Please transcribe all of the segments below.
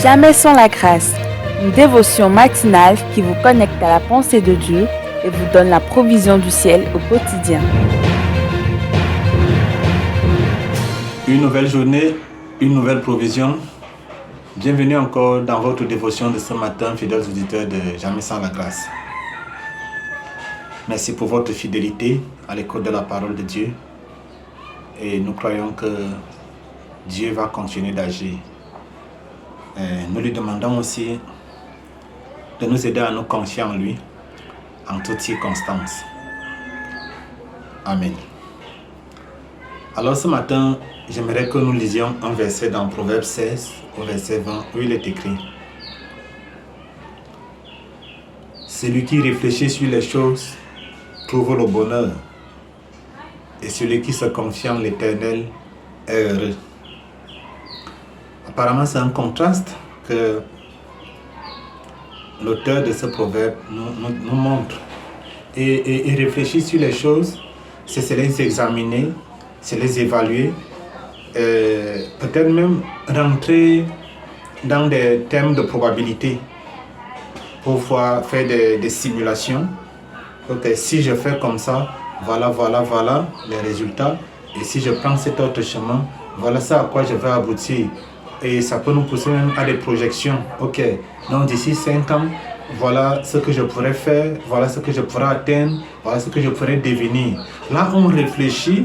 Jamais sans la grâce, une dévotion matinale qui vous connecte à la pensée de Dieu et vous donne la provision du ciel au quotidien. Une nouvelle journée, une nouvelle provision. Bienvenue encore dans votre dévotion de ce matin, fidèles auditeurs de Jamais sans la grâce. Merci pour votre fidélité à l'écoute de la parole de Dieu. Et nous croyons que Dieu va continuer d'agir. Nous lui demandons aussi de nous aider à nous confier en lui en toutes circonstances. Amen. Alors ce matin, j'aimerais que nous lisions un verset dans Proverbe 16 au verset 20 où il est écrit: celui qui réfléchit sur les choses trouve le bonheur, et celui qui se confie en l'Éternel est heureux. Apparemment, c'est un contraste que l'auteur de ce proverbe nous montre. Et réfléchir sur les choses, c'est les examiner, c'est les évaluer, peut-être même rentrer dans des thèmes de probabilité pour pouvoir faire des simulations. Ok, si je fais comme ça, voilà les résultats. Et si je prends cet autre chemin, voilà ça à quoi je vais aboutir. Et ça peut nous pousser même à des projections. Ok, donc d'ici 5 ans, voilà ce que je pourrais faire, voilà ce que je pourrais atteindre, voilà ce que je pourrais devenir. Là, on réfléchit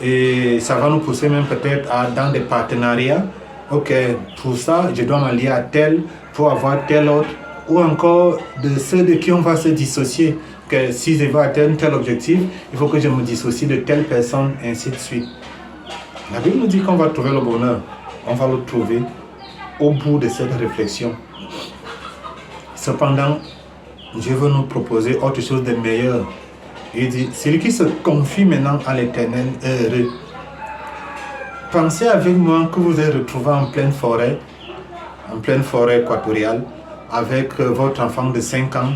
et ça va nous pousser même peut-être dans des partenariats. Ok, pour ça, je dois m'allier à tel pour avoir tel autre. Ou encore de ceux de qui on va se dissocier. Que si je veux atteindre tel objectif, il faut que je me dissocie de telle personne, ainsi de suite. La Bible nous dit qu'on va trouver le bonheur. On va le trouver au bout de cette réflexion. Cependant, Dieu veut nous proposer autre chose de meilleur. Il dit, celui qui se confie maintenant à l'Éternel est heureux. Pensez avec moi que vous êtes retrouvé en pleine forêt équatoriale, avec votre enfant de 5 ans,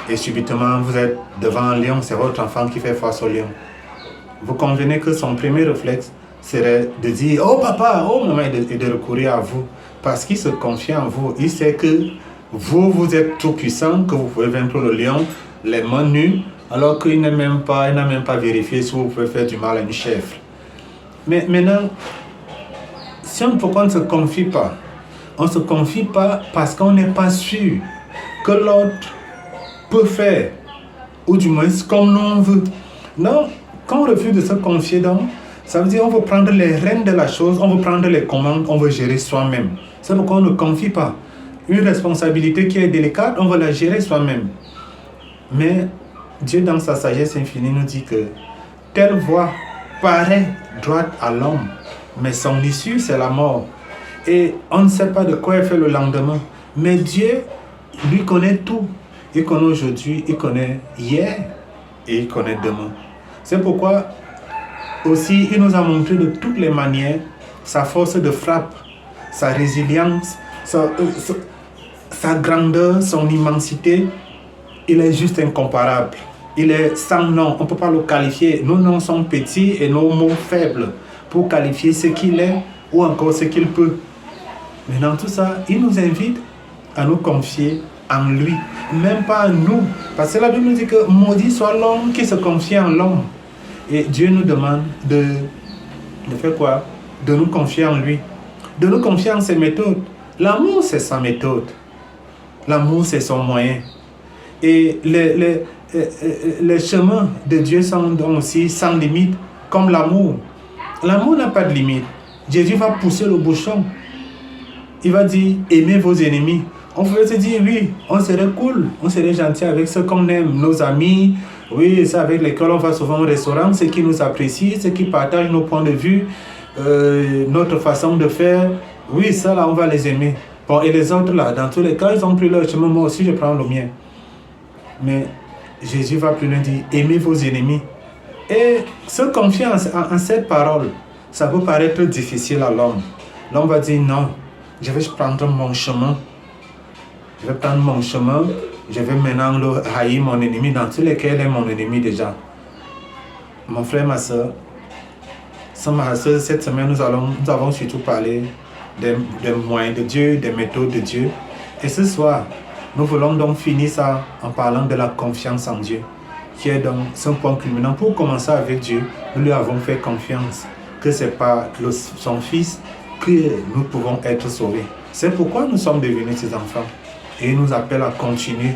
et subitement vous êtes devant un lion, c'est votre enfant qui fait face au lion. Vous convenez que son premier réflexe serait de dire « Oh papa, oh maman » et de recourir à vous. Parce qu'il se confie en vous. Il sait que vous êtes tout puissant, que vous pouvez vaincre le lion, les mains nues, alors qu'il n'a même pas vérifié si vous pouvez faire du mal à une chèvre. Mais maintenant, pourquoi on ne se confie pas? On ne se confie pas parce qu'on n'est pas sûr que l'autre peut faire, ou du moins comme nous on veut. Non, quand on refuse de se confier dans, ça veut dire qu'on veut prendre les rênes de la chose, on veut prendre les commandes, on veut gérer soi-même. C'est pourquoi on ne confie pas. Une responsabilité qui est délicate, on veut la gérer soi-même. Mais Dieu, dans sa sagesse infinie, nous dit que telle voie paraît droite à l'homme, mais son issue, c'est la mort. Et on ne sait pas de quoi il fait le lendemain. Mais Dieu, lui, connaît tout. Il connaît aujourd'hui, il connaît hier et il connaît demain. C'est pourquoi aussi il nous a montré de toutes les manières sa force de frappe, sa résilience, sa grandeur, son immensité. Il est juste incomparable. Il est sans nom, on ne peut pas le qualifier. Nos noms sont petits et nos mots faibles pour qualifier ce qu'il est ou encore ce qu'il peut. Mais dans tout ça, il nous invite à nous confier en lui, même pas en nous. Parce que la Bible nous dit que maudit soit l'homme qui se confie en l'homme. Et Dieu nous demande de faire quoi? De nous confier en lui. De nous confier en ses méthodes. L'amour, c'est sa méthode. L'amour, c'est son moyen. Et les chemins de Dieu sont donc aussi sans limite, comme l'amour. L'amour n'a pas de limite. Jésus va pousser le bouchon. Il va dire, aimez vos ennemis. On pourrait se dire, oui, on serait cool, on serait gentil avec ceux qu'on aime, nos amis, oui, c'est avec lesquels on va souvent au restaurant, ceux qui nous apprécient, ceux qui partagent nos points de vue, notre façon de faire. Oui, ça là, on va les aimer. Bon, et les autres là, dans tous les cas, ils ont pris leur chemin, moi aussi je prends le mien. Mais Jésus va plus loin dire, aimez vos ennemis. Et se confier en cette parole, ça peut paraître difficile à l'homme. L'homme va dire, non, je vais prendre mon chemin. Je vais prendre mon chemin, je vais maintenant haïr mon ennemi, dans tous les cas, il est mon ennemi déjà. Mon frère, ma soeur, cette semaine, nous avons surtout parlé des moyens de Dieu, des méthodes de Dieu. Et ce soir, nous voulons donc finir ça en parlant de la confiance en Dieu, qui est donc son point culminant. Pour commencer avec Dieu, nous lui avons fait confiance que c'est par son Fils que nous pouvons être sauvés. C'est pourquoi nous sommes devenus ses enfants. Et il nous appelle à continuer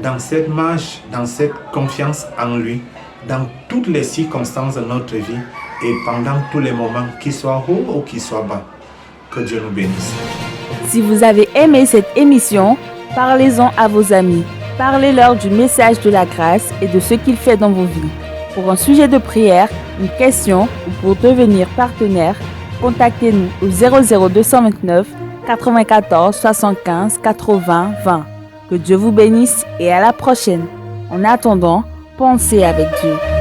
dans cette marche, dans cette confiance en lui, dans toutes les circonstances de notre vie et pendant tous les moments, qu'ils soient hauts ou qu'ils soient bas. Que Dieu nous bénisse. Si vous avez aimé cette émission, parlez-en à vos amis. Parlez-leur du message de la grâce et de ce qu'il fait dans vos vies. Pour un sujet de prière, une question ou pour devenir partenaire, contactez-nous au 00229 94 75 80 20. Que Dieu vous bénisse et à la prochaine. En attendant, pensez avec Dieu.